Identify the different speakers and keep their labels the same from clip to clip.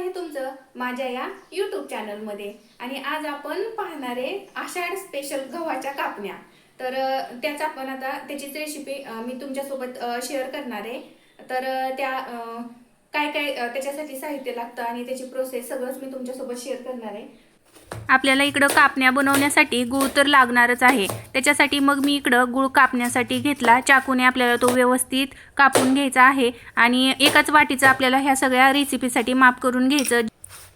Speaker 1: आहे तुमचं माझ्या या YouTube चॅनलमध्ये। आणि आज आपण पाहणार आहे आषाढ स्पेशल गव्हाच्या कापण्या। तर त्याच आपण आता त्याचीच रेसिपी मी तुमच्यासोबत शेअर करणार आहे। तर त्या काय काय त्याच्यासाठी साहित्य लागतं आणि त्याची प्रोसेस सगळंच मी तुमच्यासोबत शेअर करणार आहे।
Speaker 2: आपल्याला इकडं कापण्या बनवण्यासाठी गूळ तर लागणारच आहे। त्याच्यासाठी मग मी इकडं गूळ कापण्यासाठी घेतला। चाकूने आपल्याला तो व्यवस्थित कापून घ्यायचा आहे आणि एकाच वाटीचं आपल्याला ह्या सगळ्या रेसिपीसाठी माप करून घ्यायचं।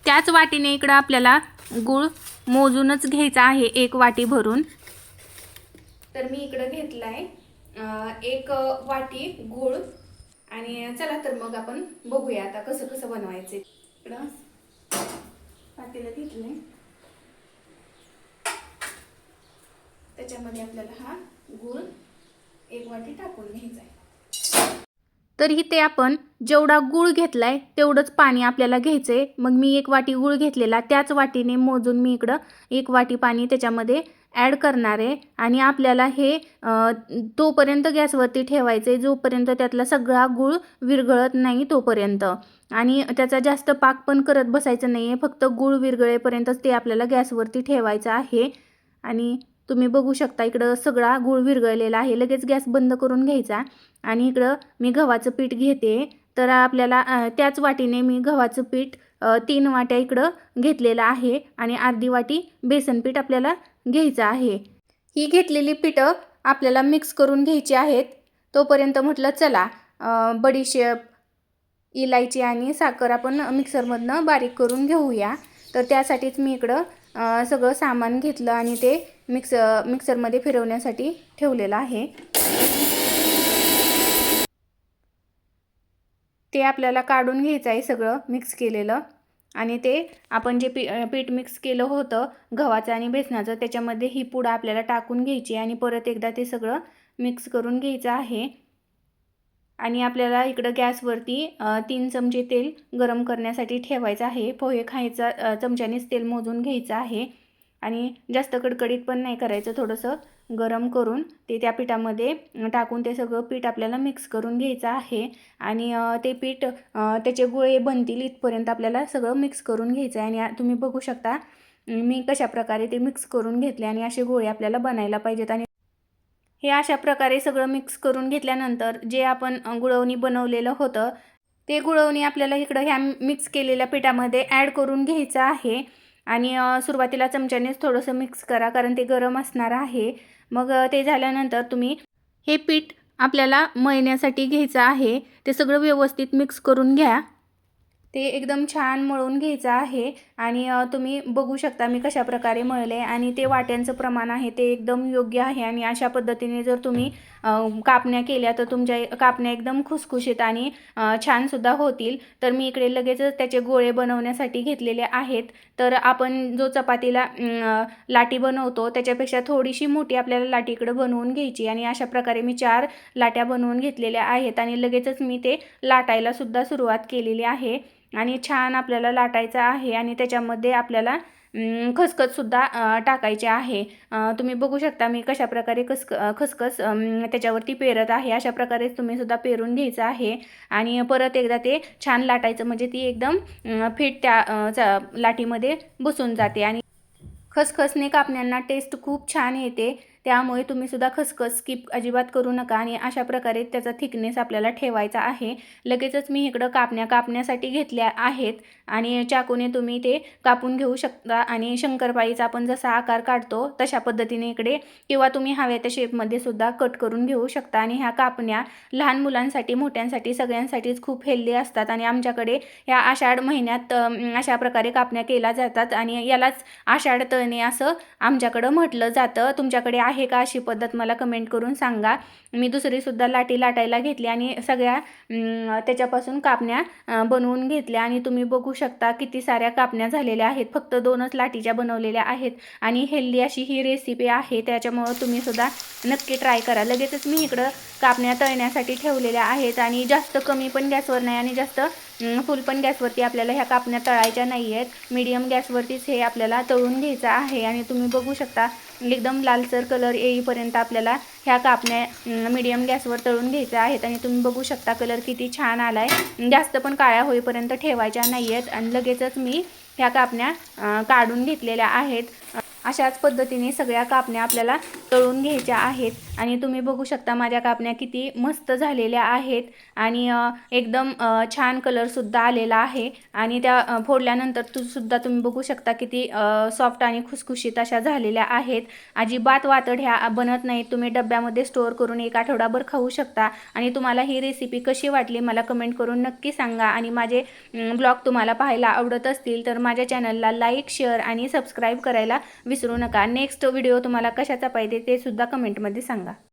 Speaker 2: त्याच वाटीने इकडं आपल्याला गूळ मोजूनच घ्यायचा आहे, 1 वाटी भरून।
Speaker 1: तर मी इकडं घेतलाय 1 वाटी गूळ। आणि चला तर मग आपण बघूया आता कसं कसं बनवायचं। इकडं पातेलं घेतलंय, त्याच्यामध्ये आपल्याला हा गूळ 1 वाटी टाकून घ्यायचा आहे।
Speaker 2: तर इथे आपण जेवढा गूळ घेतलाय तेवढंच पाणी आपल्याला घ्यायचंय। मग मी 1 वाटी गूळ घेतलेला, त्याच वाटीने मोजून मी इकडं 1 वाटी पाणी त्याच्यामध्ये ॲड करणार आहे। आणि आपल्याला हे तोपर्यंत गॅसवरती ठेवायचे जोपर्यंत त्यातला सगळा गूळ विरघळत नाही तोपर्यंत। आणि त्याचा जास्त पाक पण करत बसायचं नाही आहे, फक्त गूळ विरघळेपर्यंतच ते आपल्याला गॅसवरती ठेवायचं आहे। आणि तुम्ही बघू शकता इकडं सगळा गूळ विरघळलेला आहे। लगेच गॅस बंद करून घ्यायचा। आणि इकडं मी गव्हाचं पीठ घेते। तर आपल्याला त्याच वाटीने मी गव्हाचं पीठ 3 वाट्या इकडं घेतलेलं आहे आणि अर्धी वाटी बेसन पीठ आपल्याला घ्यायचं आहे। ही घेतलेली पीठं आपल्याला मिक्स करून घ्यायची आहेत। तोपर्यंत म्हटलं चला बडीशेप, इलायची आणि साखर आपण मिक्सरमधनं बारीक करून घेऊया। तर त्यासाठीच मी इकडं सगळं सामान घेतलं आणि ते मिक्सरमध्ये फिरवण्यासाठी ठेवलेलं आहे। ते आपल्याला काढून घ्यायचं आहे सगळं मिक्स केलेलं। आणि ते आपण जे पीठ मिक्स केलं होतं गव्हाचं आणि बेसनाचं, त्याच्यामध्ये ही पूड आपल्याला टाकून घ्यायची आणि परत एकदा ते सगळं मिक्स करून घ्यायचं आहे। आणि आपल्याला इकडं गॅसवरती 3 चमचे तेल गरम करण्यासाठी ठेवायचं आहे। पोहे खायचा चमच्यानेच तेल मोजून घ्यायचं आहे आणि जास्त कडकडीत पण नाही करायचं, थोडंसं गरम करून ते त्या पिठामध्ये टाकून ते सगळं पीठ आपल्याला मिक्स करून घ्यायचं आहे। आणि ते पीठ त्याचे गोळे बनतील इथपर्यंत आपल्याला सगळं मिक्स करून घ्यायचं आहे। आणि तुम्ही बघू शकता मी कशा प्रकारे ते मिक्स करून घेतले आणि असे गोळे आपल्याला बनायला पाहिजेत। आणि हे अशा प्रकारे सगळं मिक्स करून घेतल्यानंतर जे आपण गुळवणी बनवलेलं होतं ते गुळवणी आपल्याला इकडं ह्या मिक्स केलेल्या पिठामध्ये ॲड करून घ्यायचं आहे। आणि सुरुवातीला चमच्यानेच थोडंसं मिक्स करा, कारण ते गरम असणार आहे। मग ते झाल्यानंतर तुम्ही हे पीठ आपल्याला मळण्यासाठी घ्यायचं आहे। ते सगळं व्यवस्थित मिक्स करून घ्या। ते एकदम छान मळून घ्यायचं आहे। आणि तुम्ही बघू शकता मी कशा प्रकारे मळले आणि ते वाट्यांचं प्रमाण आहे ते एकदम योग्य आहे। आणि अशा पद्धतीने जर तुम्ही कापण्या केल्या तर तुमच्या कापण्या एकदम खुसखुशीत आणि छानसुद्धा होतील। तर मी इकडे लगेचच त्याचे गोळे बनवण्यासाठी घेतलेले आहेत। तर आपण जो चपातीला लाटी बनवतो त्याच्यापेक्षा थोडीशी मोठी आपल्याला लाटी इकडे बनवून घ्यायची। आणि अशा प्रकारे मी 4 लाट्या बनवून घेतलेल्या आहेत आणि लगेचच मी ते लाटायला सुद्धा सुरुवात केलेली आहे। आणि छान आपल्याला लाटायचं आहे आणि त्याच्यामध्ये आपल्याला खसखससुद्धा टाकायचे आहे। तुम्ही बघू शकता मी कशा प्रकारे खसखस त्याच्यावरती पेरत आहे। अशा प्रकारे तुम्ही सुद्धा पेरून घ्यायचं आहे आणि परत एकदा ते छान लाटायचं, म्हणजे ती एकदम फिट त्या लाटीमध्ये बसून जाते। आणि खसखसने कापण्यांना टेस्ट खूप छान येते, त्यामुळे तुम्ही सुद्धा खसखस स्किप अजिबात करू नका। आणि अशा प्रकारे त्याचा थिकनेस आपल्याला ठेवायचा आहे। लगेचच मी इकडं कापण्या कापण्यासाठी घेतल्या आहेत आणि चाकूने तुम्ही ते कापून घेऊ शकता। आणि शंकरपाळीचा आपण जसा आकार काढतो तशा पद्धतीने इकडे किंवा तुम्ही हव्या त्या शेपमध्ये सुद्धा कट करून घेऊ शकता। आणि ह्या कापण्या लहान मुलांसाठी मोठ्यांसाठी सगळ्यांसाठीच खूप हेल्दी असतात। आणि आमच्याकडे ह्या आषाढ महिन्यात अशा प्रकारे कापण्या केल्या जातात आणि यालाच आषाढ तळणे असं आमच्याकडं म्हटलं जातं। तुमच्याकडे आहे का अशी पद्धत मला कमेंट करून सांगा। मी दुसरीसुद्धा लाटी लाटायला घेतली आणि सगळ्या त्याच्यापासून कापण्या बनवून घेतल्या। आणि तुम्ही बघू शकता किती साऱ्या कापण्या झालेल्या आहेत, फक्त 2च लाटीच्या बनवलेल्या आहेत। आणि हेल्दी अशी ही रेसिपी आहे, त्याच्यामुळं तुम्ही सुद्धा नक्की ट्राय करा। लगेचच मी इकडं कापण्या तळण्यासाठी ठेवलेल्या आहेत आणि जास्त कमी पण गॅसवर नाही आणि जास्त फुल पण गॅसवरती आपल्याला ह्या कापण्या तळायच्या नाही आहेत। मीडियम गॅसवरतीच हे आपल्याला तळून घ्यायचं आहे। आणि तुम्ही बघू शकता एकदम लालसर कलर येईपर्यंत आपल्याला ह्या कापण्या मीडियम गॅसवर तळून घ्यायच्या आहेत. आणि तुम्ही बघू शकता कलर किती छान आला आहे. जास्त पण काळ्या होईपर्यंत ठेवायच्या नाही आहेत. आणि लगेचच मी ह्या कापण्या काढून घेतलेल्या आहेत. अशाच पद्धतीने सगळ्या कापण्या आपल्याला तळून घ्यायच्या आहेत. आणि तुम्ही बघू शकता माझ्या कापण्या किती मस्त झालेल्या आहेत. आणि एकदम छान कलरसुद्धा आलेला आहे. आणि त्या फोडल्यानंतर सुद्धा तुम्ही बघू शकता किती सॉफ्ट आणि खुसखुशीत अशा झालेल्या आहेत. अजिबात वातड ह्या बनत नाहीत. तुम्ही डब्यामध्ये स्टोअर करून 1 आठवडाभर खाऊ शकता. आणि तुम्हाला ही रेसिपी कशी वाटली मला कमेंट करून नक्की सांगा. आणि माझे ब्लॉग तुम्हाला पाहायला आवडत असतील तर माझ्या चॅनलला लाईक, शेअर आणि सबस्क्राईब करायला विसरू नका. नेक्स्ट व्हिडिओ तुम्हाला कशाचा पाहिजे ते सुद्धा कमेंटमध्ये सांगा.